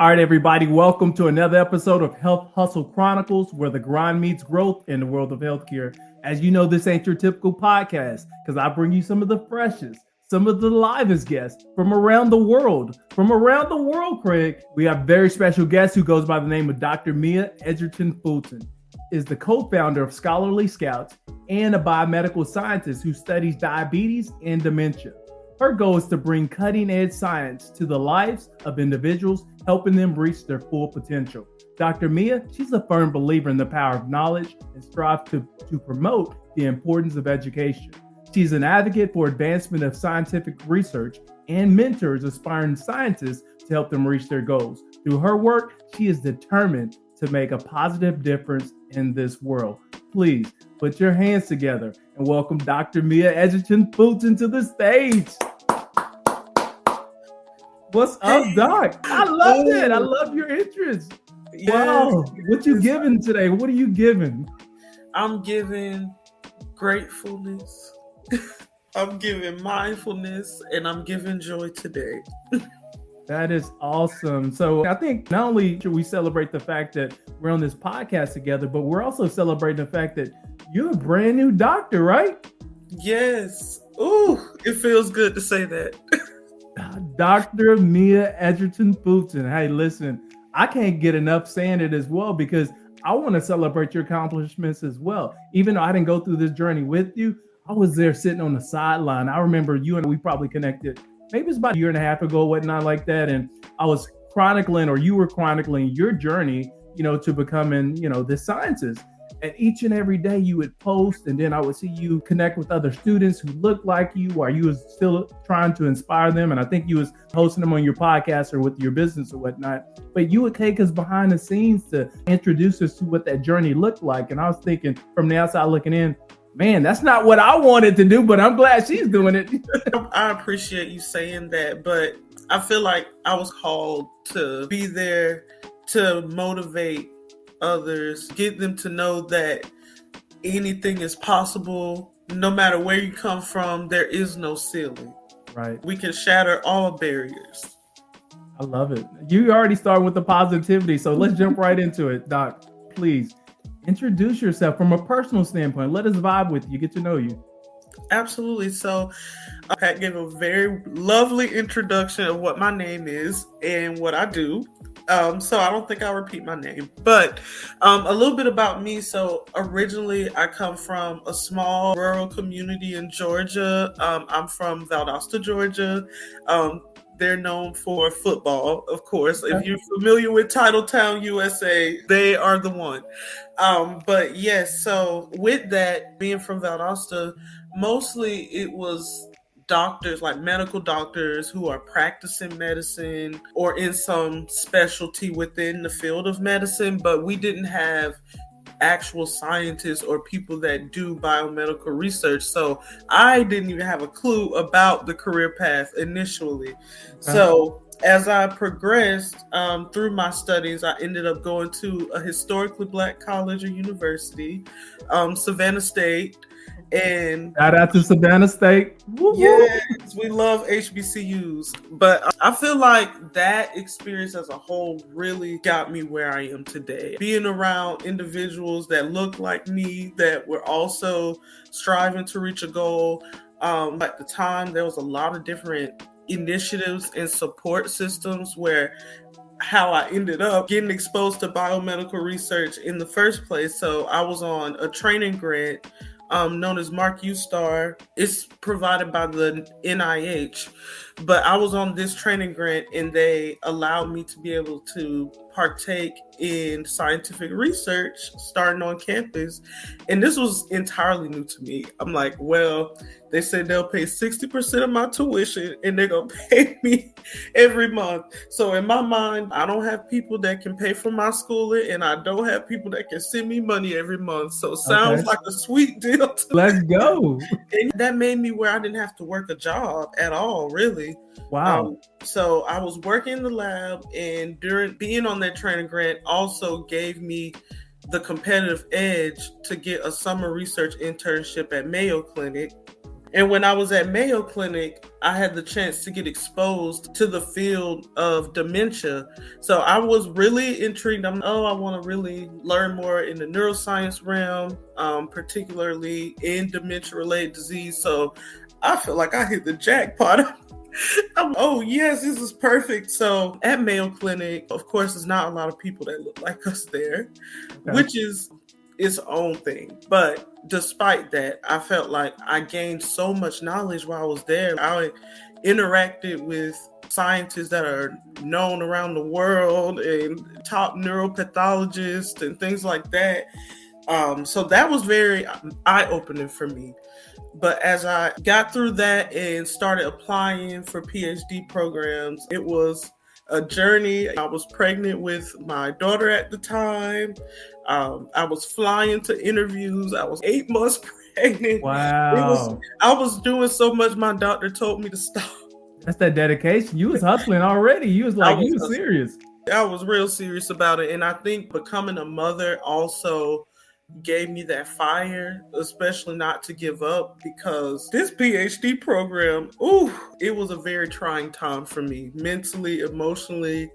All right, everybody, welcome to another episode of Health Hustle Chronicles, where the grind meets growth in the world of healthcare. As you know, this ain't your typical podcast because I bring you some of the freshest, some of the livest guests from around the world. From around the world, Craig, we have a very special guest who goes by the name of Dr. Mia Edgerton-Fulton, is the co-founder of Scholarly Scouts and a biomedical scientist who studies diabetes and dementia. Her goal is to bring cutting-edge science to the lives of individuals, helping them reach their full potential. Dr. Mia, she's a firm believer in the power of knowledge and strives to promote the importance of education. She's an advocate for advancement of scientific research and mentors aspiring scientists to help them reach their goals. Through her work, she is determined to make a positive difference in this world. Please put your hands together and welcome Dr. Mia Edgerton-Fulton to the stage. What's up, Doc? I love it. I love your interest. Yes. Wow. What you giving today? What are you giving? I'm giving gratefulness. I'm giving mindfulness, and I'm giving joy today. That is awesome. So I think not only should we celebrate the fact that we're on this podcast together, but we're also celebrating the fact that you're a brand new doctor, right? Yes. Ooh, it feels good to say that. Dr. Mia Edgerton-Fulton. Hey, listen, I can't get enough saying it as well because I want to celebrate your accomplishments as well. Even though I didn't go through this journey with you, I was there sitting on the sideline. I remember you and we probably connected maybe it's about a year and a half ago, whatnot like that. And I was chronicling, or you were chronicling your journey, to becoming, this scientist. And each and every day you would post, and then I would see you connect with other students who looked like you, or you was still trying to inspire them. And I think you was hosting them on your podcast or with your business or whatnot. But you would take us behind the scenes to introduce us to what that journey looked like. And I was thinking from the outside looking in, man, that's not what I wanted to do, but I'm glad she's doing it. I appreciate you saying that, but I feel like I was called to be there to motivate others, get them to know that anything is possible. No matter where you come from, there is no ceiling. Right. We can shatter all barriers. I love it. You already started with the positivity, so let's jump right into it. Doc, please. Introduce yourself from a personal standpoint. Let us vibe with you, get to know you. Absolutely. So Pat gave a very lovely introduction of what my name is and what I do. So I don't think I'll repeat my name, but a little bit about me. So originally I come from a small rural community in Georgia. I'm from Valdosta, Georgia. They're known for football, of course. If you're familiar with Titletown, USA, they are the one. But yes, so with that, being from Valdosta, mostly it was doctors, like medical doctors who are practicing medicine or in some specialty within the field of medicine, but we didn't have actual scientists or people that do biomedical research. So I didn't even have a clue about the career path initially. So as I progressed through my studies, I ended up going to a historically Black college or university, Savannah State. And shout out to Savannah State. Yes, we love HBCUs. But I feel like that experience as a whole really got me where I am today. Being around individuals that look like me, that were also striving to reach a goal. At the time, there was a lot of different initiatives and support systems where how I ended up getting exposed to biomedical research in the first place. So I was on a training grant known as Mark U Star. It's provided by the NIH, but I was on this training grant and they allowed me to be able to partake in scientific research starting on campus. And this was entirely new to me. I'm like, well, they said they'll pay 60% of my tuition and they're going to pay me every month. So in my mind, I don't have people that can pay for my schooling and I don't have people that can send me money every month. So sounds like a sweet deal to Let's go. And that made me where I didn't have to work a job at all, really. Wow. So I was working in the lab, and during being on that training grant also gave me the competitive edge to get a summer research internship at Mayo Clinic. And when I was at Mayo Clinic, I had the chance to get exposed to the field of dementia. So I was really intrigued. I want to really learn more in the neuroscience realm, particularly in dementia-related disease. So I feel like I hit the jackpot. Oh, yes, this is perfect. So at Mayo Clinic, of course, there's not a lot of people that look like us there, which is its own thing. But despite that, I felt like I gained so much knowledge while I was there. I interacted with scientists that are known around the world and top neuropathologists and things like that. So that was very eye-opening for me. But as I got through that and started applying for PhD programs, it was a journey. I was pregnant with my daughter at the time. I was flying to interviews. I was 8 months pregnant. Wow. I was doing so much, my doctor told me to stop. That's that dedication. You was hustling already. You was like, you was serious. I was real serious about it. And I think becoming a mother also gave me that fire, especially not to give up, because this PhD program, it was a very trying time for me, mentally, emotionally,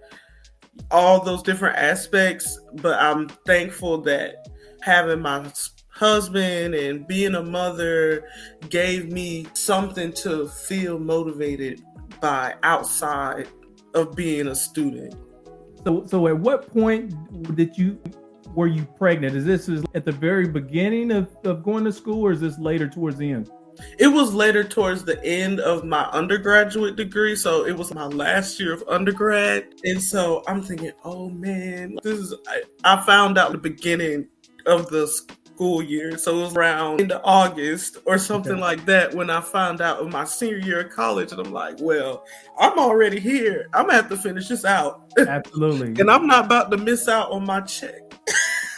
all those different aspects. But I'm thankful that having my husband and being a mother gave me something to feel motivated by outside of being a student. So at what point were you pregnant? Is this at the very beginning of going to school, or is this later towards the end? It was later towards the end of my undergraduate degree. So it was my last year of undergrad. And so I'm thinking, oh man, I found out the beginning of the school year. So it was around into August or something like that when I found out of my senior year of college. And I'm like, well, I'm already here. I'm gonna have to finish this out. Absolutely. And I'm not about to miss out on my check.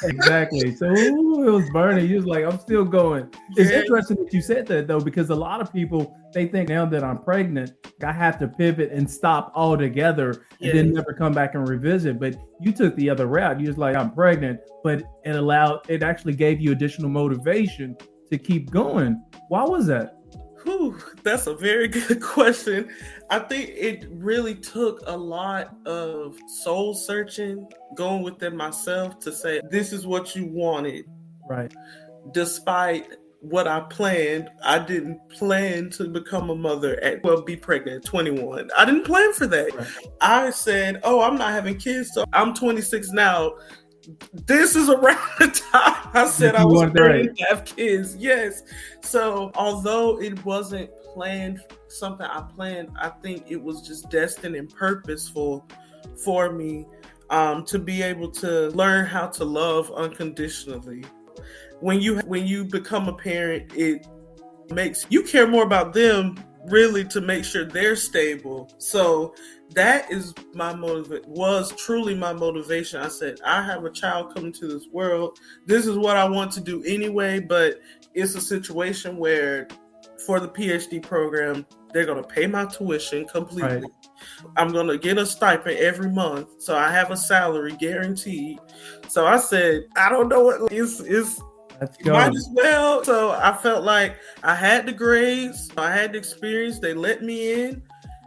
Exactly. So it was burning. You was like, I'm still going. It's interesting that you said that, though, because a lot of people, they think now that I'm pregnant, I have to pivot and stop altogether and then never come back and revisit. But you took the other route. You was like, I'm pregnant, but it actually gave you additional motivation to keep going. Why was that? That's a very good question. I think it really took a lot of soul searching, going within myself to say, this is what you wanted. Right. Despite what I planned, I didn't plan to become a mother be pregnant at 21. I didn't plan for that. Right. I said, I'm not having kids. So I'm 26 now. This is around the time I said I was ready to have kids. Yes. So although it wasn't something I planned, I think it was just destined and purposeful for me to be able to learn how to love unconditionally. When you become a parent, it makes you care more about them, really, to make sure they're stable. So that is was truly my motivation. I said, I have a child coming to this world. This is what I want to do anyway, but it's a situation where for the PhD program, they're going to pay my tuition completely. Right. I'm going to get a stipend every month. So I have a salary guaranteed. So I said, I don't know what might as well. So I felt like I had the grades, I had the experience. They let me in.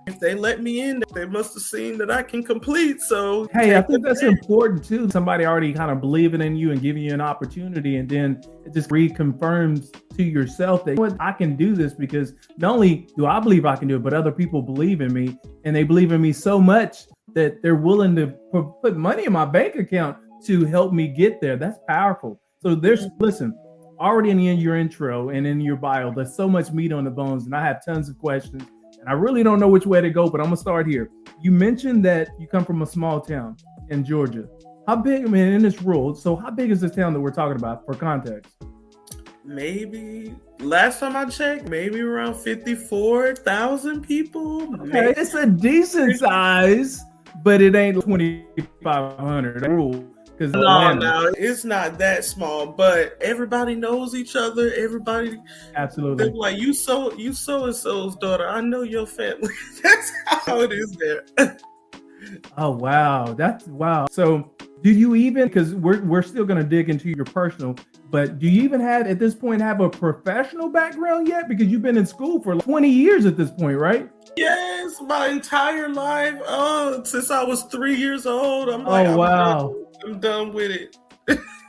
If they let me in, they must have seen that I can complete. So hey, I think that's important too. Somebody already kind of believing in you and giving you an opportunity, and then it just reconfirms to yourself that I can do this, because not only do I believe I can do it, but other people believe in me, and they believe in me so much that they're willing to put money in my bank account to help me get there. That's powerful. So listen, already in your intro and in your bio, there's so much meat on the bones, and I have tons of questions. I really don't know which way to go, but I'm gonna start here. You mentioned that you come from a small town in Georgia. How big, in this rural, so how big is this town that we're talking about for context? Maybe, last time I checked, maybe around 54,000 people. Okay, it's a decent size, but it ain't 2,500 rural. No, it's not that small, but everybody knows each other. Everybody, absolutely. Like, you so and so's daughter. I know your family. That's how it is there. Oh wow, that's wow. So Do you even, because we're still going to dig into your personal, but do you even have at this point have a professional background yet? Because you've been in school for 20 years at this point, right? Yes, my entire life. Oh, since I was 3 years old. I'm like, Oh, wow. I'm done with it.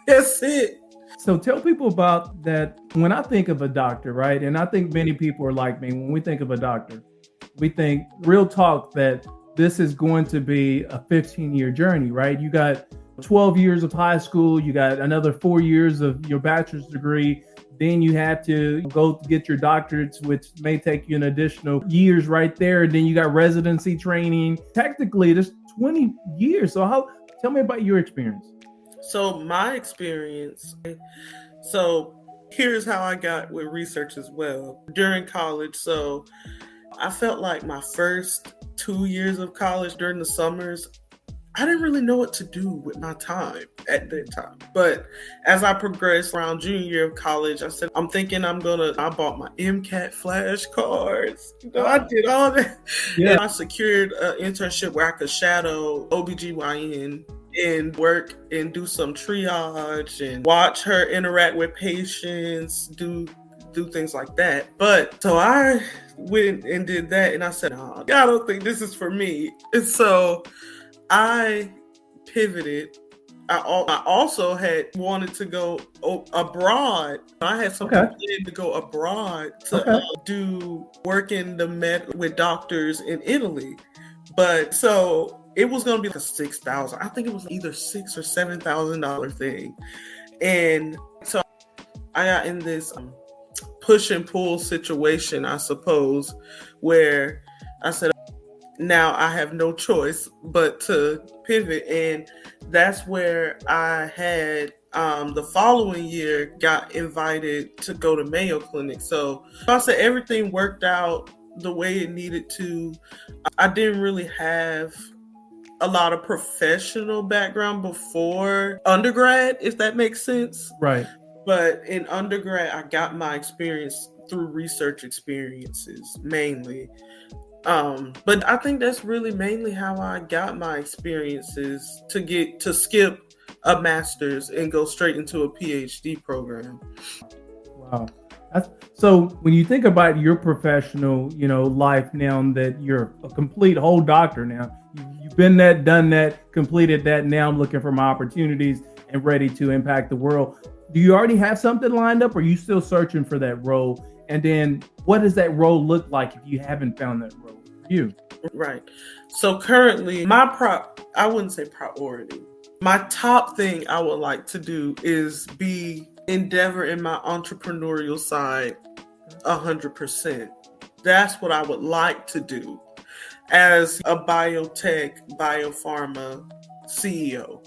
That's it. So tell people about that. When I think of a doctor, right? And I think many people are like me. When we think of a doctor, we think real talk that this is going to be a 15-year journey, right? You got 12 years of high school, you got another 4 years of your bachelor's degree. Then you have to go get your doctorates, which may take you an additional years right there. And then you got residency training. Technically, there's 20 years. So tell me about your experience. So my experience, so here's how I got with research as well. During college, so I felt like my first 2 years of college during the summers, I didn't really know what to do with my time at that time. But as I progressed around junior year of college, I said, I'm thinking I bought my MCAT flashcards. I did all that. Yeah. And I secured an internship where I could shadow OBGYN and work and do some triage and watch her interact with patients, do things like that. But so I went and did that, and I said, I don't think this is for me. And so I pivoted. I also had wanted to go abroad. I had something planned to go abroad to do work in the with doctors in Italy. But so it was going to be like a $6,000. I think it was either $6,000 or $7,000 thing. And so I got in this push and pull situation, I suppose, where I said, now I have no choice but to pivot. And that's where I had the following year got invited to go to Mayo Clinic. So I said everything worked out the way it needed to. I didn't really have a lot of professional background before undergrad, if that makes sense. Right. But in undergrad, I got my experience through research experiences mainly. But I think that's really mainly how I got my experiences to skip a master's and go straight into a PhD program. Wow. So when you think about your professional, life now that you're a complete whole doctor now, you've been that, done that, completed that. Now I'm looking for my opportunities and ready to impact the world. Do you already have something lined up, or are you still searching for that role? And then what does that role look like if you haven't found that role for you? Right. So currently I wouldn't say priority. My top thing I would like to do is endeavor in my entrepreneurial side 100%. That's what I would like to do as a biotech, biopharma CEO.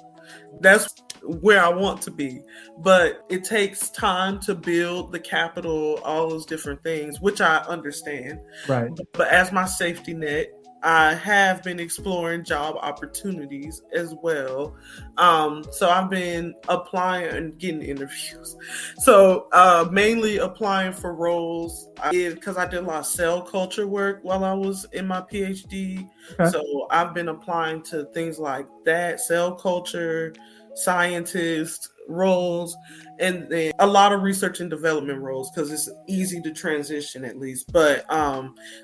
That's where I want to be. But it takes time to build the capital, all those different things, which I understand. Right. But as my safety net, I have been exploring job opportunities as well. So I've been applying and getting interviews. So mainly applying for roles because I did a lot of cell culture work while I was in my PhD. Okay. So I've been applying to things like that, cell culture, scientist roles, and then a lot of research and development roles because it's easy to transition at least. But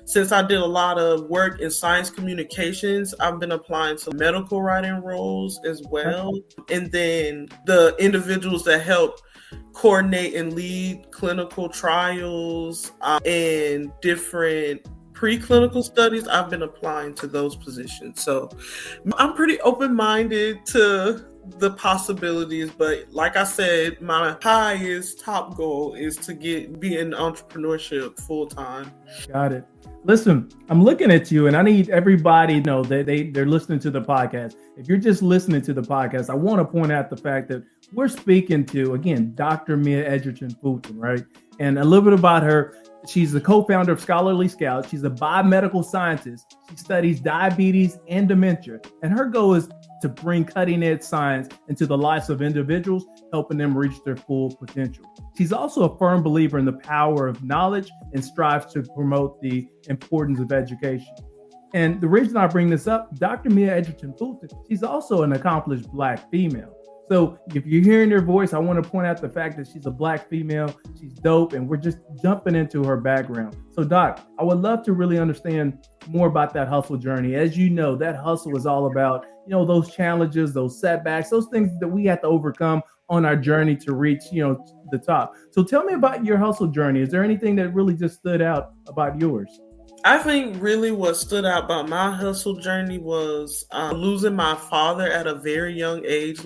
since I did a lot of work in science communications, I've been applying to medical writing roles as well. And then the individuals that help coordinate and lead clinical trials and different preclinical studies, I've been applying to those positions. So I'm pretty open-minded to the possibilities, but like I said, my highest top goal is to be in entrepreneurship full time. Got it. Listen, I'm looking at you, and I need everybody to know that they're listening to the podcast. If you're just listening to the podcast, I want to point out the fact that we're speaking to, again, Dr. Mia Edgerton-Fulton, right? And a little bit about her. She's the co-founder of Scholarly Scout. She's a biomedical scientist. She studies diabetes and dementia. And her goal is to bring cutting-edge science into the lives of individuals, helping them reach their full potential. She's also a firm believer in the power of knowledge and strives to promote the importance of education. And the reason I bring this up, Dr. Mia Edgerton-Fulton, she's also an accomplished Black female. So if you're hearing her voice, I want to point out the fact that she's a Black female. She's dope, and we're just jumping into her background. So Doc, I would love to really understand more about that hustle journey. As you know, that hustle is all about, those challenges, those setbacks, those things that we have to overcome on our journey to reach, the top. So tell me about your hustle journey. Is there anything that really just stood out about yours? I think really what stood out about my hustle journey was losing my father at a very young age.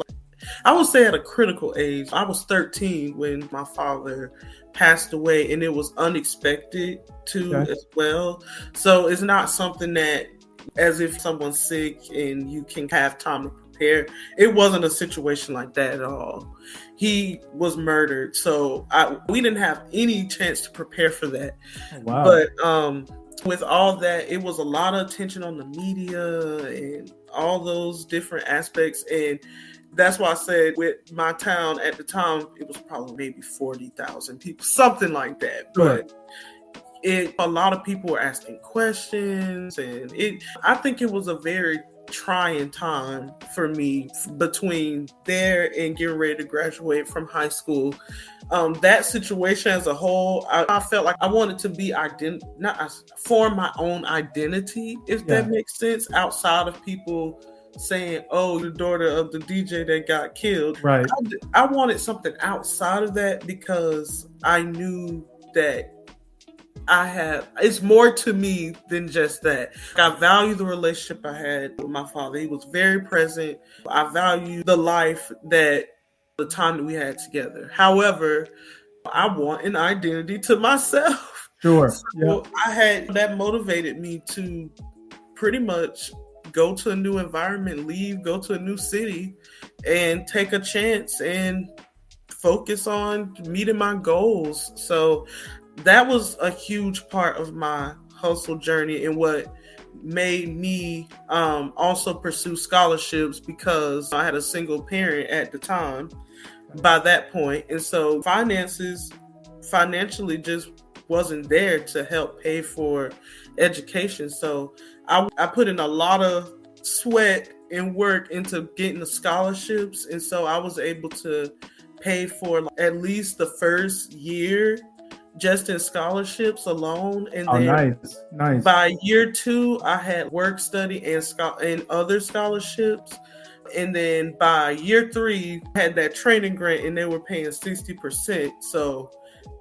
I would say at a critical age. I was 13 when my father passed away, and it was unexpected too, as well. So it's not something that, as if someone's sick and you can have time to prepare. It wasn't a situation like that at all. He was murdered, so we didn't have any chance to prepare for that. Oh, wow. But with all that, it was a lot of attention on the media and all those different aspects. And that's why I said with my town at the time, it was probably maybe 40,000 people, something like that. But a lot of people were asking questions, and I think it was a very trying time for me between there and getting ready to graduate from high school. That situation as a whole, I felt like I wanted to be form my own identity, if that makes sense, outside of people saying, "Oh, the daughter of the DJ that got killed." Right. I wanted something outside of that because I knew that it's more to me than just that. I value the relationship I had with my father. He was very present. I value the time that we had together. However, I want an identity to myself. Sure. So that motivated me to pretty much go to a new environment, go to a new city, and take a chance and focus on meeting my goals. So that was a huge part of my hustle journey, and what made me also pursue scholarships, because I had a single parent at the time by that point. And so financially just wasn't there to help pay for education. So I put in a lot of sweat and work into getting the scholarships. And so I was able to pay for at least the first year just in scholarships alone. And then nice. By year 2, I had work study and other scholarships. And then by year 3, I had that training grant, and they were paying 60%. So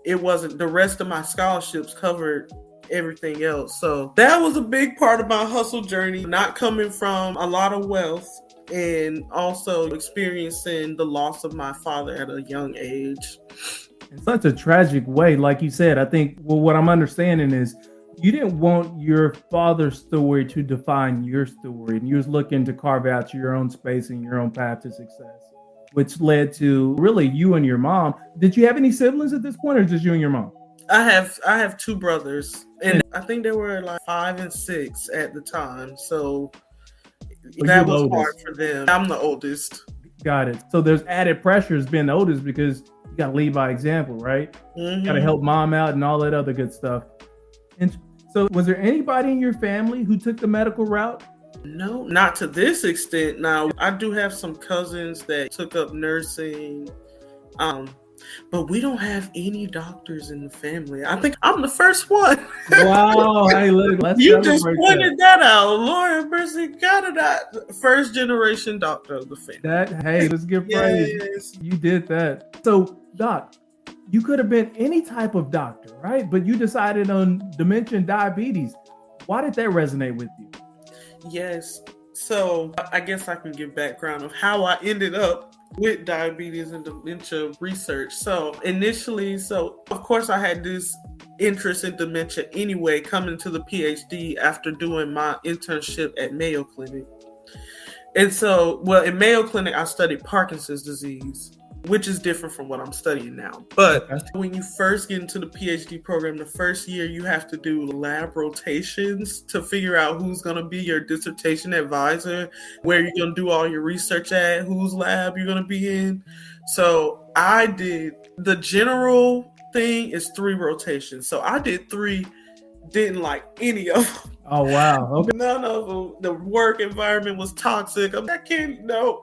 it wasn't, the rest of my scholarships covered everything else. So that was a big part of my hustle journey, not coming from a lot of wealth, and also experiencing the loss of my father at a young age. In such a tragic way, like you said. I think, what I'm understanding is you didn't want your father's story to define your story, and you was looking to carve out your own space and your own path to success, which led to really you and your mom. Did you have any siblings at this point, or just you and your mom? I have 2 brothers, and I think they were like 5 and 6 at the time. So that was hard for them. I'm the oldest. Got it. So there's added pressures being the oldest, because you got to lead by example, right? Mm-hmm. Got to help mom out and all that other good stuff. And so was there anybody in your family who took the medical route? No, not to this extent. Now, I do have some cousins that took up nursing, but we don't have any doctors in the family. I think I'm the first one. Wow. Hey, look, let's you just pointed that out. Lord mercy, got it. First generation doctor of the family. Let's give praise. Yes. You did that. So, Doc, you could have been any type of doctor, right? But you decided on dementia and diabetes. Why did that resonate with you? Yes. So I guess I can give background of how I ended up with diabetes and dementia research. So initially, of course I had this interest in dementia anyway, coming to the PhD after doing my internship at Mayo Clinic. And so, in Mayo Clinic, I studied Parkinson's disease, which is different from what I'm studying now. But when you first get into the PhD program, the first year you have to do lab rotations to figure out who's going to be your dissertation advisor, where you're going to do all your research at, whose lab you're going to be in. So I did, the general thing is 3 rotations. So I did 3 didn't like any of them. Oh, wow. Okay. None of them. The work environment was toxic. I can't, no.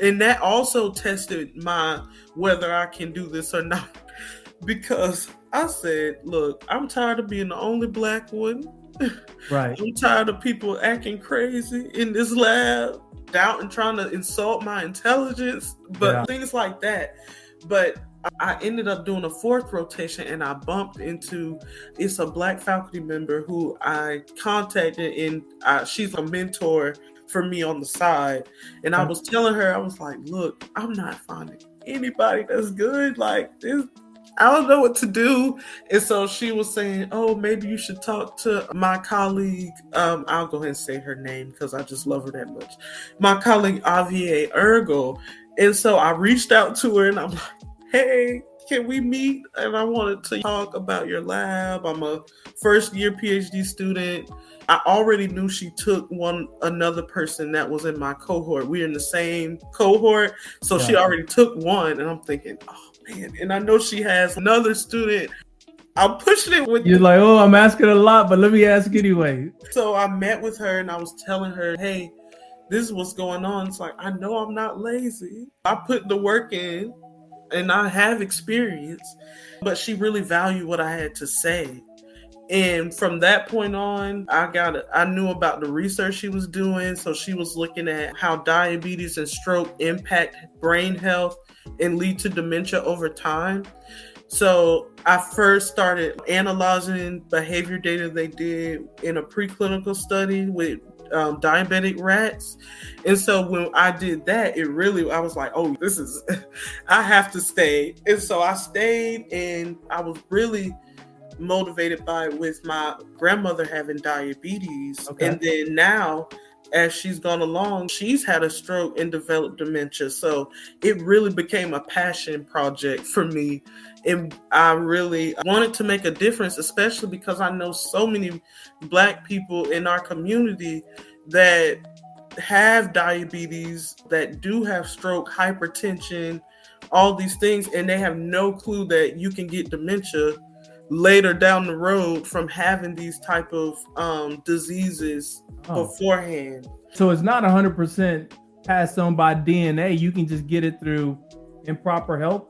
And that also tested whether I can do this or not. Because I said, look, I'm tired of being the only Black one. Right. I'm tired of people acting crazy in this lab, doubting, trying to insult my intelligence, but things like that. But I ended up doing a 4th rotation, and I bumped into, it's a Black faculty member who I contacted, and she's a mentor for me on the side. And I was telling her, I was like, look, I'm not finding anybody that's good like this. I don't know what to do. And so she was saying, oh, maybe you should talk to my colleague. I'll go ahead and say her name because I just love her that much. My colleague, Avier Ergo. And so I reached out to her and I'm like, hey, can we meet? And I wanted to talk about your lab. I'm a first-year PhD student. I already knew she took another person that was in my cohort. We're in the same cohort. So she already took one. And I'm thinking, oh, man. And I know she has another student. I'm pushing it with You're like, oh, I'm asking a lot, but let me ask anyway. So I met with her and I was telling her, hey, this is what's going on. It's like, I know I'm not lazy. I put the work in and I have experience, but she really valued what I had to say. And from that point on, I knew about the research she was doing. So she was looking at how diabetes and stroke impact brain health and lead to dementia over time. So I first started analyzing behavior data they did in a preclinical study with diabetic rats. And so when I did that, I was like, oh, I have to stay. And so I stayed, and I was really motivated by it with my grandmother having diabetes. Okay. And then now, as she's gone along, she's had a stroke and developed dementia. So it really became a passion project for me. And I really wanted to make a difference, especially because I know so many Black people in our community that have diabetes, that do have stroke, hypertension, all these things, and they have no clue that you can get dementia later down the road from having these type of diseases beforehand. So it's not 100% passed on by DNA. You can just get it through improper health.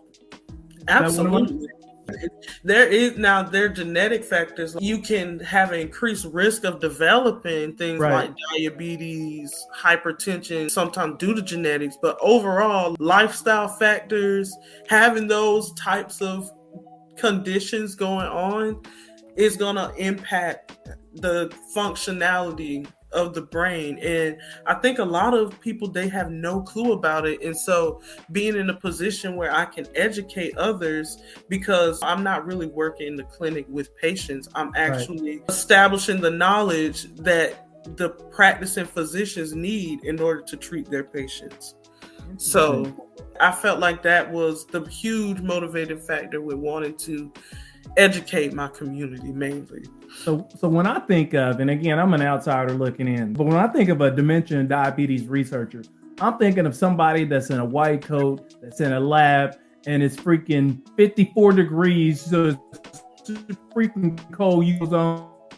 Absolutely. There are genetic factors. You can have an increased risk of developing things like diabetes, hypertension, sometimes due to genetics, but overall lifestyle factors, having those types of conditions going on is going to impact the functionality of the brain. And I think a lot of people, they have no clue about it. And so being in a position where I can educate others, because I'm not really working in the clinic with patients, I'm actually establishing the knowledge that the practicing physicians need in order to treat their patients. So I felt like that was the huge motivating factor with wanting to educate my community mainly. So when I think of, and again, I'm an outsider looking in, but when I think of a dementia and diabetes researcher, I'm thinking of somebody that's in a white coat, that's in a lab, and it's freaking 54 degrees, so it's freaking cold,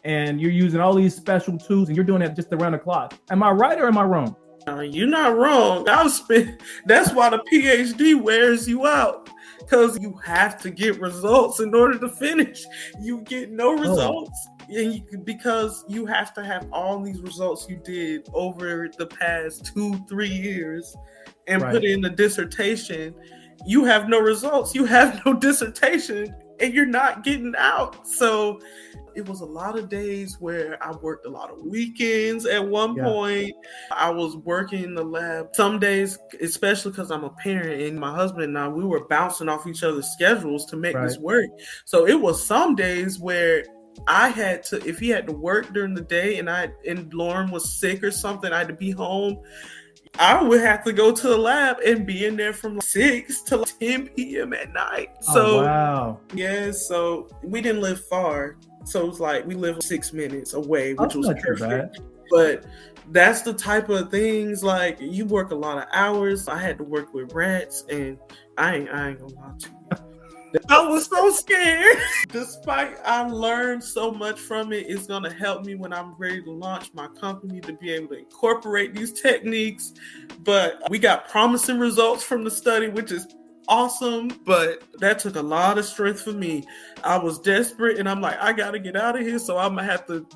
and you're using all these special tools, and you're doing it just around the clock. Am I right or am I wrong? You're not wrong. That's why the PhD wears you out, because you have to get results in order to finish. You get no results, because you have to have all these results you did over the past 2-3 years and put in the dissertation. You have no results. You have no dissertation, and you're not getting out. So it was a lot of days where I worked a lot of weekends. At one point, I was working in the lab. Some days, especially because I'm a parent and my husband and I, we were bouncing off each other's schedules to make this work. So it was some days where I had to, if he had to work during the day and Lauren was sick or something, I had to be home, I would have to go to the lab and be in there from 6 to 10 p.m. at night. So so we didn't live far. So it's like we live 6 minutes away, which was perfect. But that's the type of things, like, you work a lot of hours. I had to work with rats, and I ain't gonna lie to you. I was so scared. Despite I learned so much from it, it's going to help me when I'm ready to launch my company to be able to incorporate these techniques. But we got promising results from the study, which is awesome. But that took a lot of strength for me. I was desperate and I'm like, I got to get out of here. So I'm going to have to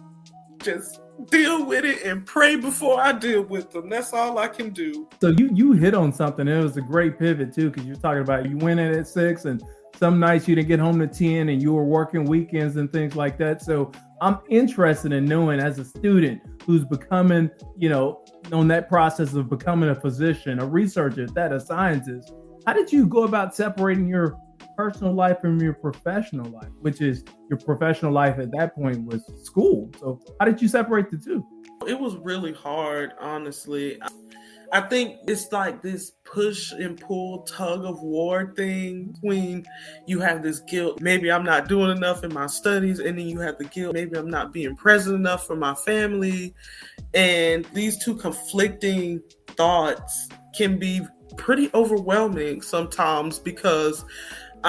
just deal with it and pray before I deal with them. That's all I can do. So you hit on something. It was a great pivot too, because you're talking about you went in at 6 and some nights you didn't get home to 10 and you were working weekends and things like that. So I'm interested in knowing, as a student who's becoming, on that process of becoming a physician, a researcher, a scientist, how did you go about separating your personal life from your professional life, which is your professional life at that point was school? So how did you separate the two? It was really hard, honestly. I think it's like this push and pull tug of war thing when you have this guilt. Maybe I'm not doing enough in my studies, and then you have the guilt. Maybe I'm not being present enough for my family. And these two conflicting thoughts can be pretty overwhelming sometimes, because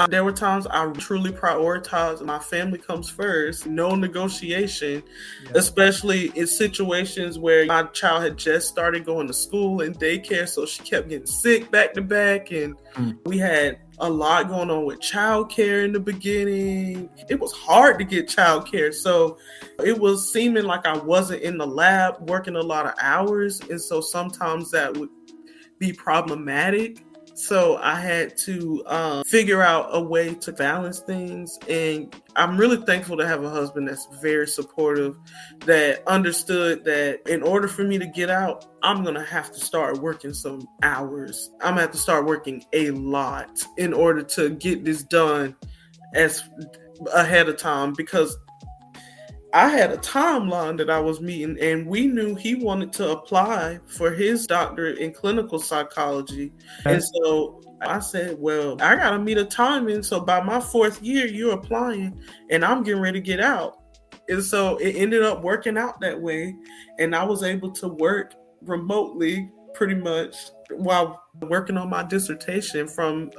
there were times I truly prioritized my family comes first, no negotiation, especially in situations where my child had just started going to school and daycare, so she kept getting sick back to back, and we had a lot going on with childcare in the beginning. It was hard to get childcare, so it was seeming like I wasn't in the lab working a lot of hours, and so sometimes that would be problematic. So I had to figure out a way to balance things. And I'm really thankful to have a husband that's very supportive, that understood that in order for me to get out, I'm going to have to start working some hours. I'm going to have to start working a lot in order to get this done as ahead of time, because I had a timeline that I was meeting, and we knew he wanted to apply for his doctorate in clinical psychology. And so I said, well, I got to meet a timing. So by my 4th year, you're applying and I'm getting ready to get out. And so it ended up working out that way. And I was able to work remotely pretty much while working on my dissertation from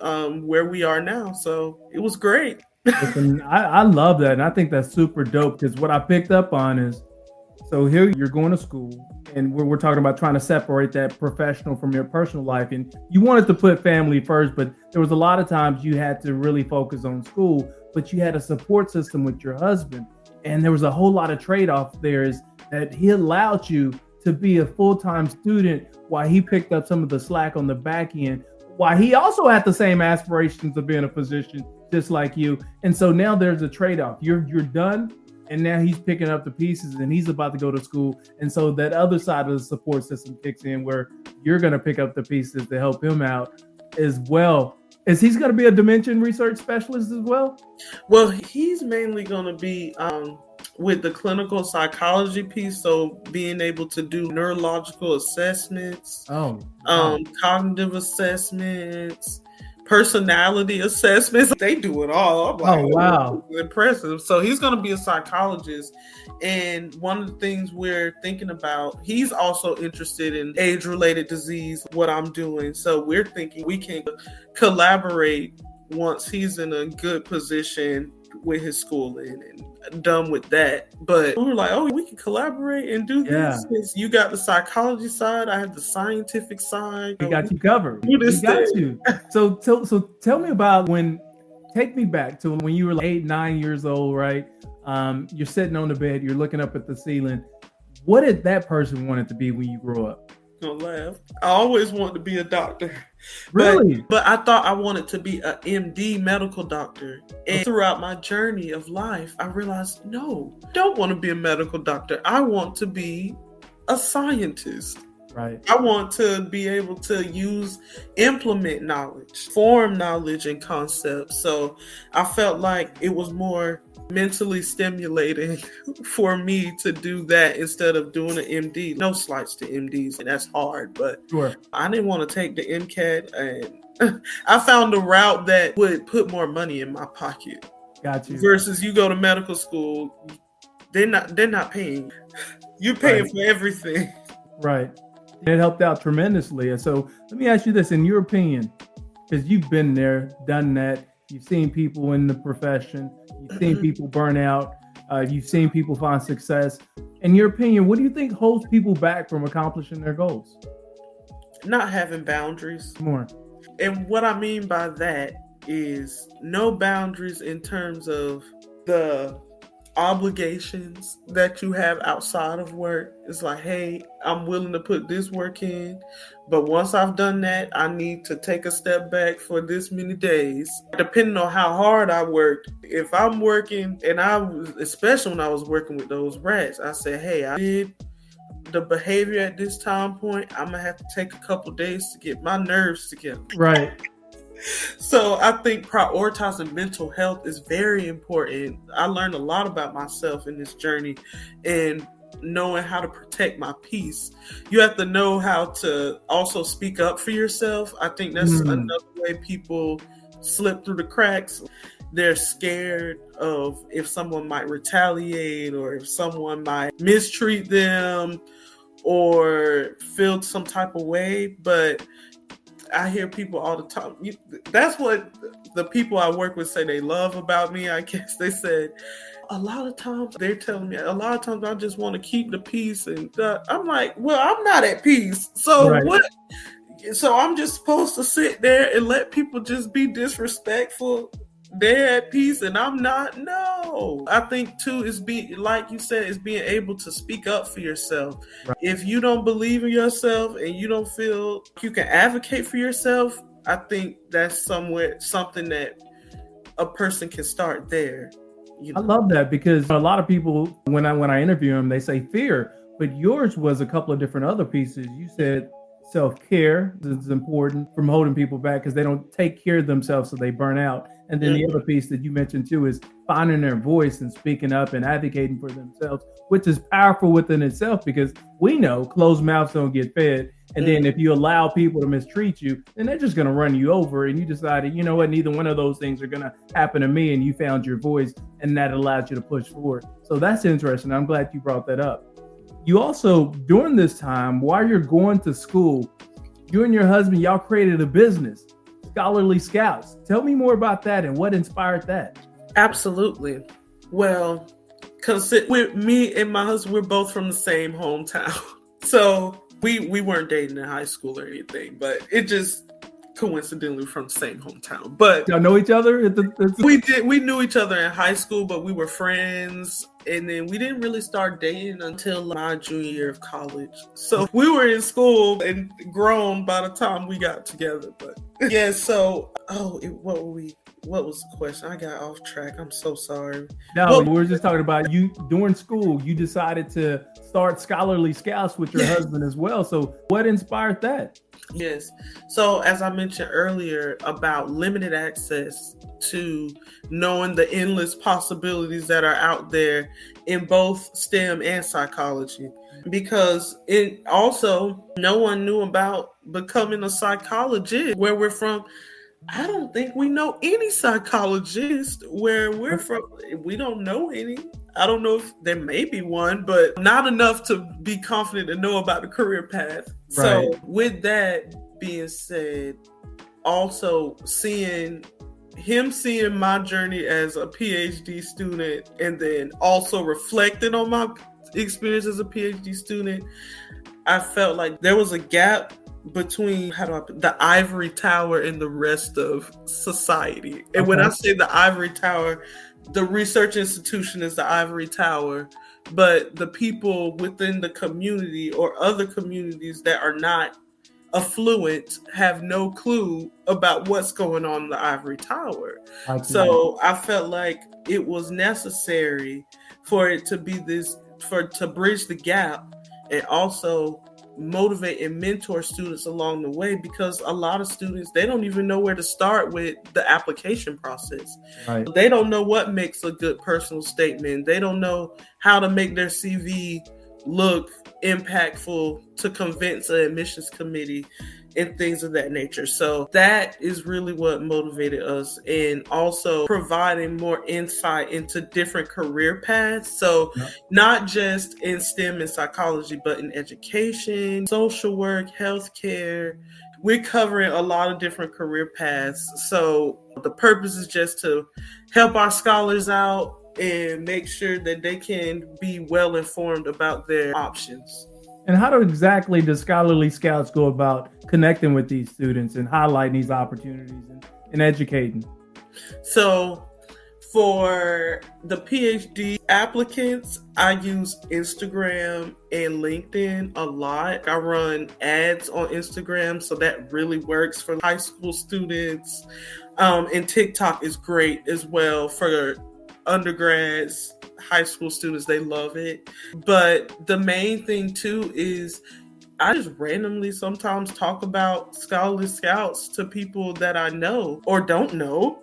where we are now. So it was great. Listen, I love that. And I think that's super dope, because what I picked up on is, so here you're going to school and we're talking about trying to separate that professional from your personal life. And you wanted to put family first, but there was a lot of times you had to really focus on school, but you had a support system with your husband. And there was a whole lot of trade-off there, is that he allowed you to be a full-time student while he picked up some of the slack on the back end, while he also had the same aspirations of being a physician just like you. And so now there's a trade-off. You're done, and now he's picking up the pieces and he's about to go to school. And so that other side of the support system kicks in, where you're going to pick up the pieces to help him out as well. Is he's going to be a dementia research specialist as well? Well, he's mainly going to be with the clinical psychology piece, so being able to do neurological assessments, cognitive assessments, personality assessments. They do it all. I'm like, wow, impressive. So he's going to be a psychologist. And one of the things we're thinking about, he's also interested in age-related disease, what I'm doing. So we're thinking we can collaborate once he's in a good position with his schooling and done with that. But we were like, oh, we can collaborate and do this. You got the psychology side, I have the scientific side. We got you covered. We got you. So tell me about take me back to when you were like 8, 9 years old, right? You're sitting on the bed, you're looking up at the ceiling. What did that person want it to be when you grew up? Don't laugh. I always wanted to be a doctor. Really? But I thought I wanted to be an MD, medical doctor. And throughout my journey of life, I realized, no, I don't want to be a medical doctor. I want to be a scientist. Right. I want to be able to implement knowledge, form knowledge and concepts. So I felt like it was more mentally stimulating for me to do that instead of doing an MD. No slights to MDs, and that's hard, but sure. I didn't want to take the MCAT, and I found a route that would put more money in my pocket. Got you. Versus you go to medical school, they're not paying. You're paying for everything. Right. It helped out tremendously. And so let me ask you this, in your opinion, because you've been there, done that, You've seen people in the profession. You've seen people burn out. You've seen people find success. In your opinion, what do you think holds people back from accomplishing their goals? Not having boundaries. More. And what I mean by that is no boundaries in terms of the obligations that you have outside of work. It's like, hey, I'm willing to put this work in, but once I've done that, I need to take a step back for this many days. Depending on how hard I worked, if I'm working, and especially when I was working with those rats, I said, hey, I did the behavior at this time point. I'm gonna have to take a couple days to get my nerves together. Right. So I think prioritizing mental health is very important. I learned a lot about myself in this journey, and knowing how to protect my peace. You have to know how to also speak up for yourself. I think that's another way people slip through the cracks. They're scared of if someone might retaliate or if someone might mistreat them or feel some type of way. But I hear people all the time. That's what the people I work with say they love about me. I guess they said a lot of times they're telling me a lot of times I just want to keep the peace, and I'm like, well, I'm not at peace. So right. What? So I'm just supposed to sit there and let people just be disrespectful. They're at peace and I'm not. No, I think too is like you said, is being able to speak up for yourself. Right. If you don't believe in yourself and you don't feel you can advocate for yourself, I think that's something that a person can start there. You know? I love that, because a lot of people, when I interview them, they say fear, but yours was a couple of different other pieces. You said self-care is important from holding people back because they don't take care of themselves, so they burn out. And then the other piece that you mentioned too is finding their voice and speaking up and advocating for themselves, which is powerful within itself, because we know closed mouths don't get fed. And then if you allow people to mistreat you, then they're just going to run you over. And you decided, you know what, neither one of those things are going to happen to me. And you found your voice, and that allowed you to push forward. So that's interesting. I'm glad you brought that up. You also, during this time, while you're going to school, you and your husband, y'all created a business, Scholarly Scouts. Tell me more about that and what inspired that. Absolutely. Well, because me and my husband, we're both from the same hometown. So we weren't dating in high school or anything, but it just coincidentally from the same hometown. But y'all know each other? We knew each other in high school, but we were friends. And then we didn't really start dating until my junior year of college. So we were in school and grown by the time we got together. But yeah, so what was the question? I got off track. I'm so sorry. No, we were just talking about you during school. You decided to start Scholarly Scouts with your husband as well. So what inspired that? Yes. So as I mentioned earlier about limited access to knowing the endless possibilities that are out there in both STEM and psychology, because it also no one knew about becoming a psychologist where we're from. I don't think we know any psychologist where we're from. We don't know any. I don't know if there may be one, but not enough to be confident to know about the career path. Right. So with that being said, also seeing my journey as a PhD student, and then also reflecting on my experience as a PhD student, I felt like there was a gap between the ivory tower and the rest of society. And when I say the ivory tower, the research institution is the ivory tower, but the people within the community or other communities that are not affluent have no clue about what's going on in the ivory tower. So I felt like it was necessary for it to be to bridge the gap and also motivate and mentor students along the way, because a lot of students, they don't even know where to start with the application process. Right. They don't know what makes a good personal statement. They don't know how to make their CV look impactful to convince an admissions committee and things of that nature. So that is really what motivated us, and also providing more insight into different career paths. So not just in STEM and psychology, but in education, social work, healthcare, we're covering a lot of different career paths. So the purpose is just to help our scholars out and make sure that they can be well informed about their options. And how exactly does Scholarly Scouts go about connecting with these students and highlighting these opportunities and educating? So for the PhD applicants, I use Instagram and LinkedIn a lot. I run ads on Instagram, so that really works for high school students. And TikTok is great as well for undergrads, high school students. They love it. But the main thing too is I just randomly sometimes talk about Scholarly Scouts to people that I know or don't know.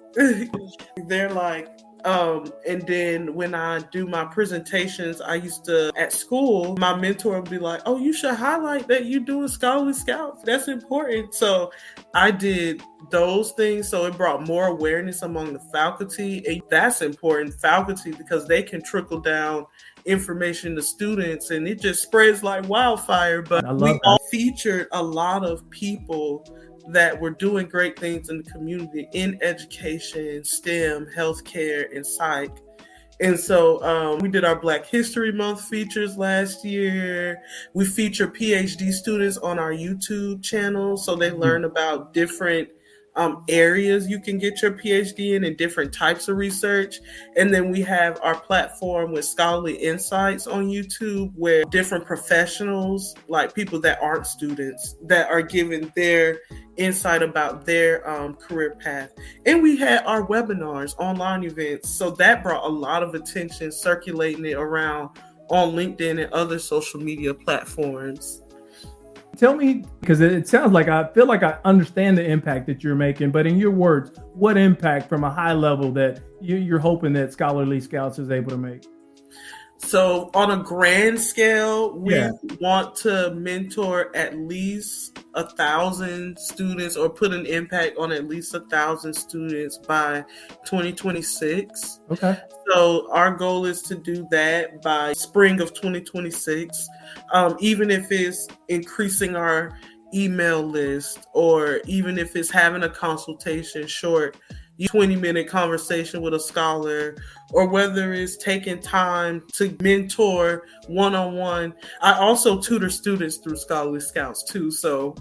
They're like, and then when I do my presentations, I used to, at school, my mentor would be like, oh, you should highlight that you're doing Scholarly Scouts. That's important. So I did those things. So it brought more awareness among the faculty. And that's important, faculty, because they can trickle down information to students and it just spreads like wildfire. But we all featured a lot of people that were doing great things in the community in education, STEM, healthcare, and psych. And so we did our Black History Month features last year. We feature PhD students on our YouTube channel so they learn about different areas you can get your PhD in and different types of research. And then we have our platform with Scholarly Insights on YouTube where different professionals, like people that aren't students, that are giving their insight about their career path. And we had our webinars, online events. So that brought a lot of attention, circulating it around on LinkedIn and other social media platforms. Tell me, because it sounds like I feel like I understand the impact that you're making, but in your words, what impact from a high level that you're hoping that Scholarly Scouts is able to make? So on a grand scale, we want to mentor at least 1,000 students or put an impact on at least 1,000 students by 2026. Okay. So our goal is to do that by spring of 2026, even if it's increasing our email list or even if it's having a consultation short 20-minute conversation with a scholar, or whether it's taking time to mentor one-on-one. I also tutor students through Scholarly Scouts too, so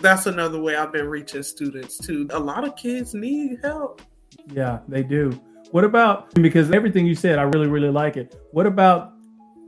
that's another way I've been reaching students too. A lot of kids need help. Yeah, they do. What about, because everything you said, I really, really like it. What about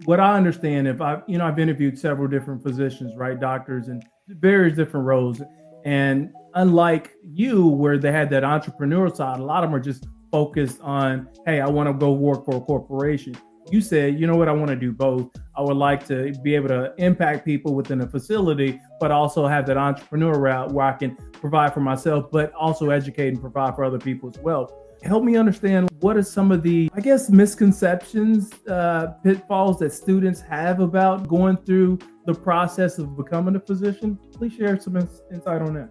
what I understand, if I've interviewed several different physicians, right? Doctors in various different roles. And unlike you, where they had that entrepreneurial side, a lot of them are just focused on, hey, I want to go work for a corporation. You said, you know what, I want to do both. I would like to be able to impact people within a facility, but also have that entrepreneur route where I can provide for myself, but also educate and provide for other people as well. Help me understand, what are some of the, I guess, misconceptions, pitfalls that students have about going through the process of becoming a physician? Please share some insight on that.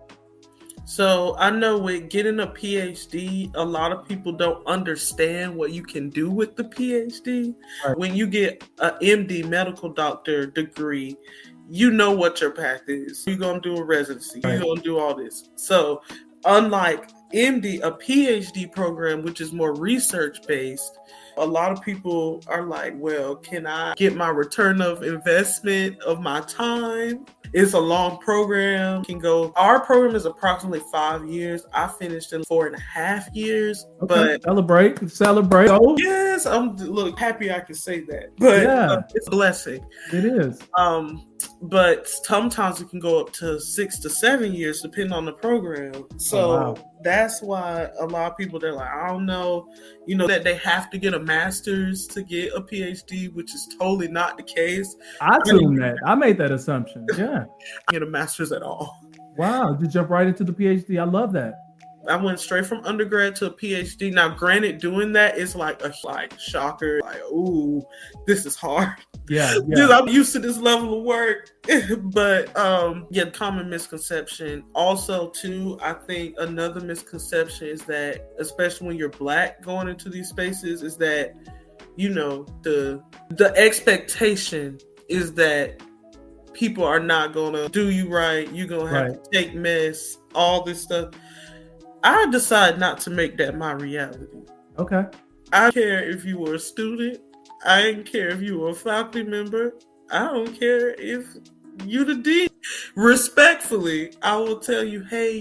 So I know with getting a PhD, a lot of people don't understand what you can do with the PhD. Right. When you get an MD, medical doctor degree, you know what your path is. You're going to do a residency. Right. You're going to do all this. So unlike MD, a PhD program, which is more research-based, a lot of people are like, well, can I get my return of investment of my time? It's a long program. Our program is approximately 5 years. I finished in 4.5 years. Okay. But celebrate. Oh. Yes, I'm happy I can say that. But it's a blessing. It is. But sometimes it can go up to 6 to 7 years, depending on the program. So that's why a lot of people, they're like, I don't know, that they have to get a master's to get a PhD, which is totally not the case. I made that assumption. Yeah. I get a master's at all. Wow. You jump right into the PhD. I love that. I went straight from undergrad to a PhD. Now, granted, doing that is like a shocker. Like, ooh, this is hard. Yeah. Dude, I'm used to this level of work. But common misconception. Also, too, I think another misconception is that, especially when you're Black going into these spaces, is that, the expectation is that people are not gonna do you right. You're gonna have to take mess, all this stuff. I decided not to make that my reality. Okay. I don't care if you were a student. I didn't care if you were a faculty member. I don't care if you the dean. Respectfully, I will tell you, hey,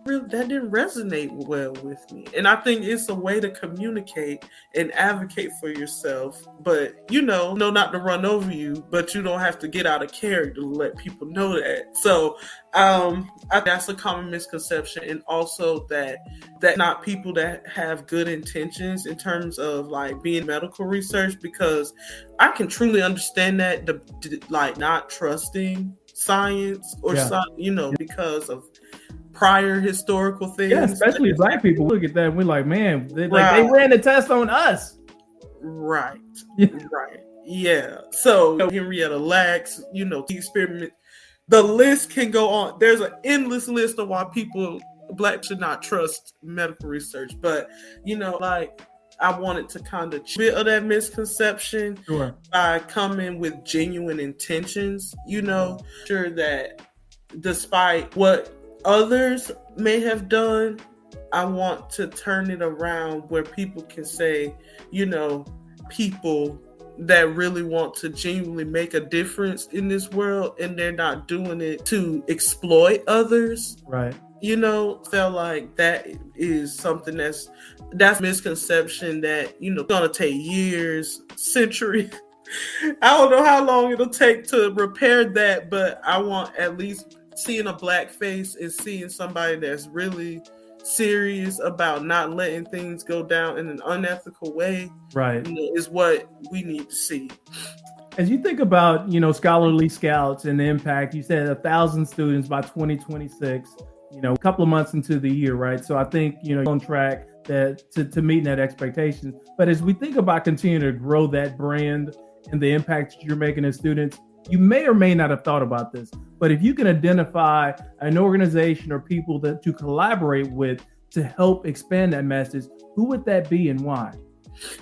that didn't resonate well with me. And I think it's a way to communicate and advocate for yourself. But, know not to run over you, but you don't have to get out of character to let people know that. So that's a common misconception. And also that not people that have good intentions in terms of like being medical research, because I can truly understand that, like not trusting science or something, because of prior historical things. Yeah, especially Black people look at that and we're like, man, they ran the test on us. Right. Right. Yeah. So Henrietta Lacks, the experiment, the list can go on. There's an endless list of why Black should not trust medical research. But, I wanted to kind of bit of that misconception by coming with genuine intentions, sure that despite what others may have done, I want to turn it around where people can say, people that really want to genuinely make a difference in this world, and they're not doing it to exploit others. Right. Felt like that is something that's misconception that, gonna take years, centuries. I don't know how long it'll take to repair that, but I want at least seeing a Black face and seeing somebody that's really serious about not letting things go down in an unethical way, right, is what we need to see. As you think about, scholarly scouts and the impact, you said 1,000 students by 2026, a couple of months into the year, right? So I think, you're on track to meeting that expectation. But as we think about continuing to grow that brand and the impact you're making as students, you may or may not have thought about this, but if you can identify an organization or people to collaborate with to help expand that message, who would that be and why?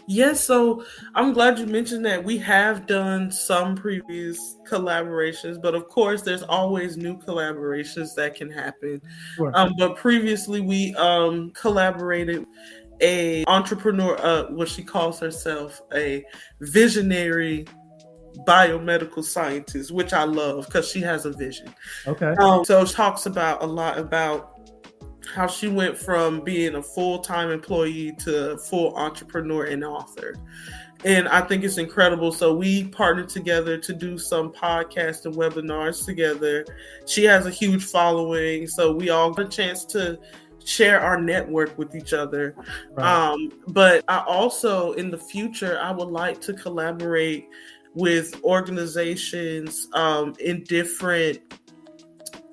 Yes, so I'm glad you mentioned that. We have done some previous collaborations, but of course there's always new collaborations that can happen. Sure. But previously we collaborated a entrepreneur, what she calls herself a visionary biomedical scientist, which I love because she has a vision. Okay. So she talks a lot about how she went from being a full-time employee to a full entrepreneur and author. And I think it's incredible. So we partnered together to do some podcasts and webinars together. She has a huge following, so we all got a chance to share our network with each other. Right. But I also, in the future, I would like to collaborate with organizations in different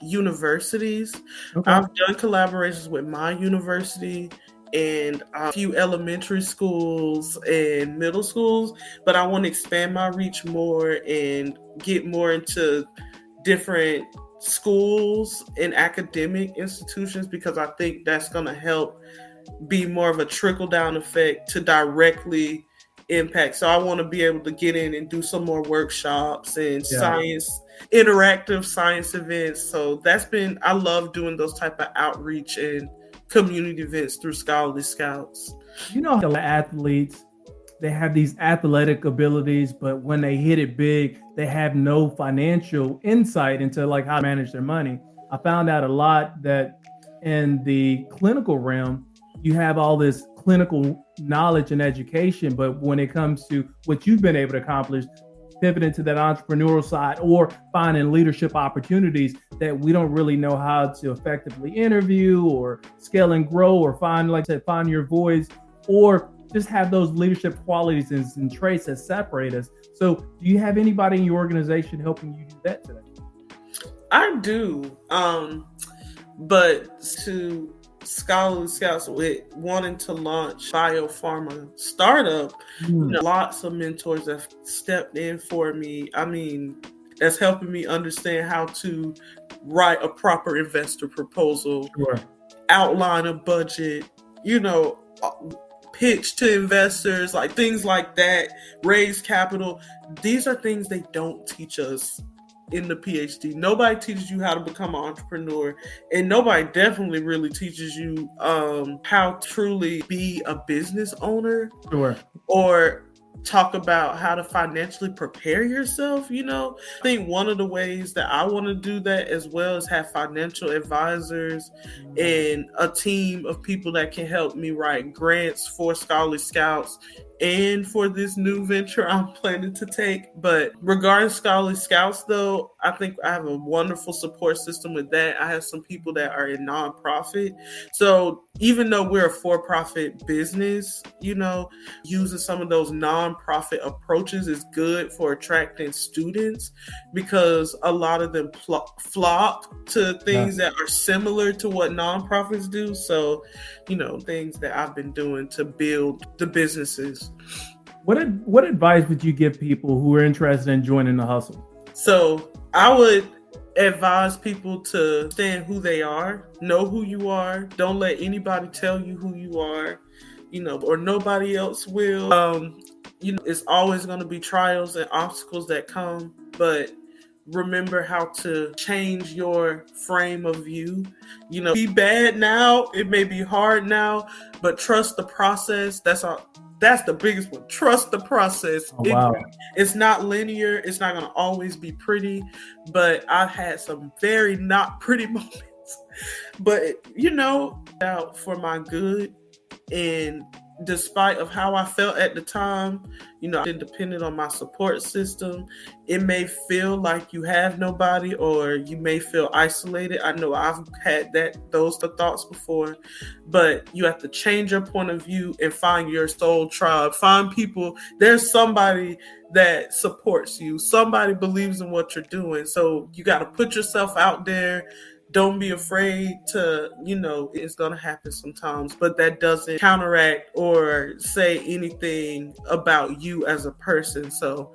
universities. Okay. I've done collaborations with my university and a few elementary schools and middle schools, but I want to expand my reach more and get more into different schools and academic institutions, because I think that's going to help be more of a trickle-down effect to directly impact. So I want to be able to get in and do some more workshops and interactive science events. So I love doing those type of outreach and community events through Scholarly Scouts. The athletes, they have these athletic abilities, but when they hit it big, they have no financial insight into like how to manage their money. I found out a lot that in the clinical realm, you have all this clinical knowledge and education, but when it comes to what you've been able to accomplish, pivoting to that entrepreneurial side or finding leadership opportunities, that we don't really know how to effectively interview or scale and grow or find your voice, or just have those leadership qualities and traits that separate us. So do you have anybody in your organization helping you do that today? I do. But to Scholarly Scouts, with wanting to launch biopharma startup, lots of mentors have stepped in for me. I mean, that's helping me understand how to write a proper investor proposal, outline a budget, pitch to investors, like things like that, raise capital. These are things they don't teach us in the PhD. Nobody teaches you how to become an entrepreneur, and nobody definitely really teaches you how to truly be a business owner. Sure. Or talk about how to financially prepare yourself. I think one of the ways that I want to do that as well is have financial advisors and a team of people that can help me write grants for Scholarly Scouts and for this new venture I'm planning to take. But regarding Scholarly Scouts, though, I think I have a wonderful support system with that. I have some people that are in nonprofit. So even though we're a for-profit business, using some of those nonprofit approaches is good for attracting students, because a lot of them flock to things that are similar to what nonprofits do. So, things that I've been doing to build the businesses. What advice would you give people who are interested in joining the hustle? So I would advise people to understand who they are, know who you are. Don't let anybody tell you who you are, or nobody else will. It's always going to be trials and obstacles that come, but remember how to change your frame of view. Be bad now, it may be hard now, but trust the process. That's the biggest one. Trust the process. Oh, wow. It's not linear. It's not going to always be pretty, but I've had some very not pretty moments, but out for my good. And despite of how I felt at the time, I've been dependent on my support system. It may feel like you have nobody, or you may feel isolated. I know I've had those thoughts before, but you have to change your point of view and find your soul tribe. Find people. There's somebody that supports you. Somebody believes in what you're doing. So you got to put yourself out there. Don't be afraid to, it's going to happen sometimes, but that doesn't counteract or say anything about you as a person. So,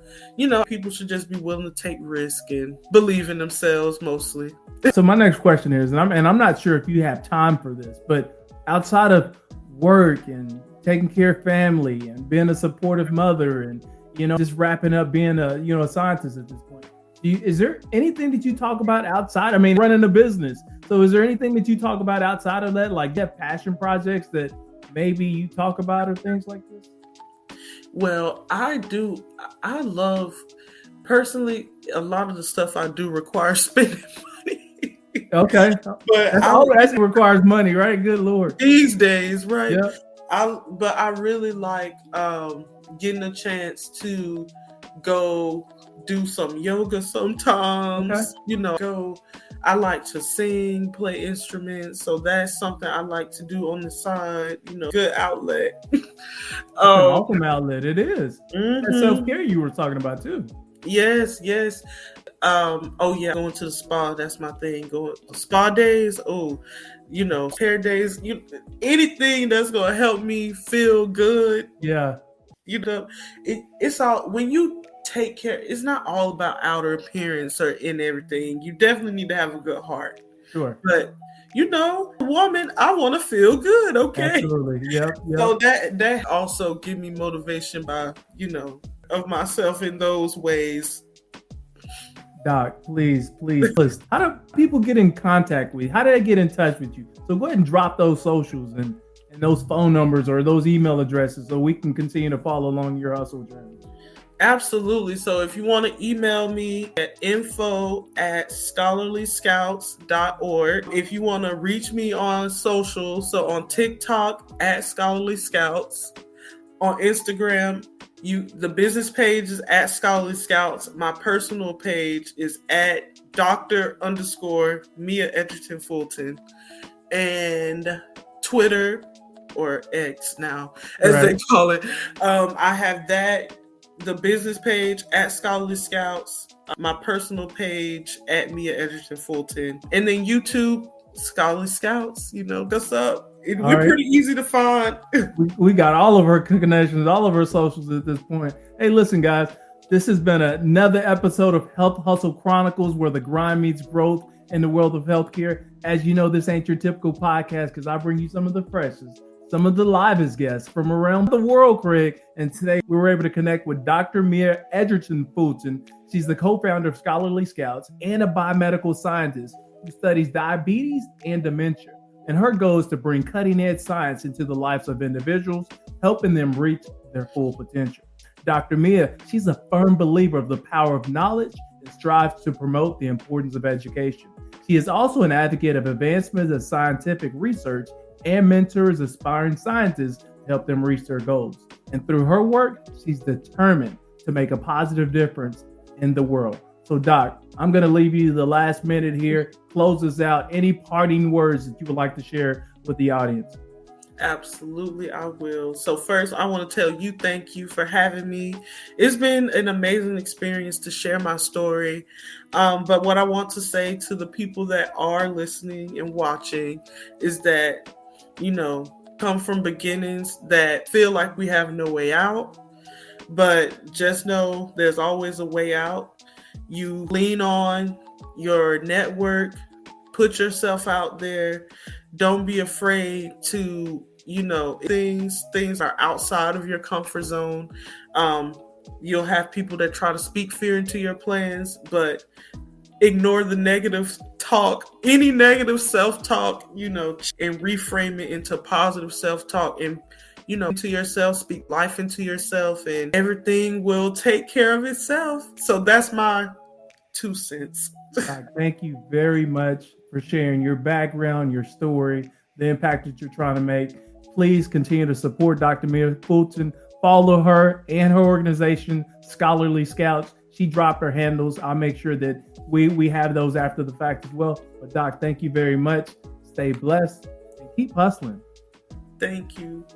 people should just be willing to take risk and believe in themselves mostly. So my next question is, and I'm not sure if you have time for this, but outside of work and taking care of family and being a supportive mother and, just wrapping up being a scientist at this point, is there anything that you talk about outside? I mean, running a business. So is there anything that you talk about outside of that, like that passion projects that maybe you talk about or things like this? Well, I do. I love, personally, a lot of the stuff I do requires spending money. Okay. But that requires money, right? Good Lord. These days, right? Yeah. But I really like getting a chance to go do some yoga sometimes. Okay. I like to sing, play instruments, so that's something I like to do on the side. Good outlet. An awesome outlet, it is. Mm-hmm. That self-care you were talking about too. Yes. Going to the spa, that's my thing. Going spa days, hair days, anything that's gonna help me feel good. Yeah. It's all, when you take care, it's not all about outer appearance or in everything. You definitely need to have a good heart. Sure. But woman, I want to feel good. Okay. Absolutely. Yep. So that also give me motivation by, of myself in those ways. Doc, please. How do people get in contact with you? How do they get in touch with you? So go ahead and drop those socials and those phone numbers or those email addresses so we can continue to follow along your hustle journey. Absolutely. So if you want to email me at info@scholarlyscouts.org. If you want to reach me on social, so on TikTok @scholarlyscouts, on Instagram, the business page is @scholarlyscouts. My personal page is @Dr._Mia Edgerton-Fulton, and Twitter, or X now, as they call it. I have that. The business page @Scholarly Scouts, my personal page @Mia Edgerton-Fulton, and then YouTube, Scholarly Scouts. That's up. We're pretty easy to find. We got all of our connections, all of our socials at this point. Hey, listen, guys, this has been another episode of Health Hustle Chronicles, where the grind meets growth in the world of healthcare. As you know, this ain't your typical podcast because I bring you some of the freshest, some of the livest guests from around the world, Craig. And today we were able to connect with Dr. Mia Edgerton-Fulton. She's the co-founder of Scholarly Scouts and a biomedical scientist who studies diabetes and dementia. And her goal is to bring cutting-edge science into the lives of individuals, helping them reach their full potential. Dr. Mia, she's a firm believer of the power of knowledge and strives to promote the importance of education. She is also an advocate of advancements of scientific research and mentors aspiring scientists to help them reach their goals. And through her work, she's determined to make a positive difference in the world. So, Doc, I'm going to leave you the last minute here. Close us out. Any parting words that you would like to share with the audience? Absolutely, I will. So first, I want to tell you thank you for having me. It's been an amazing experience to share my story. But what I want to say to the people that are listening and watching is that, come from beginnings that feel like we have no way out. But just know there's always a way out. You lean on your network, put yourself out there. Don't be afraid to, things are outside of your comfort zone. You'll have people that try to speak fear into your plans, but ignore the negative talk, any negative self-talk, and reframe it into positive self-talk and, to yourself, speak life into yourself, and everything will take care of itself. So that's my 2 cents. Thank you very much for sharing your background, your story, the impact that you're trying to make. Please continue to support Dr. Mia Fulton. Follow her and her organization, Scholarly Scouts. She dropped her handles. I'll make sure that we have those after the fact as well. But Doc, thank you very much. Stay blessed and keep hustling. Thank you.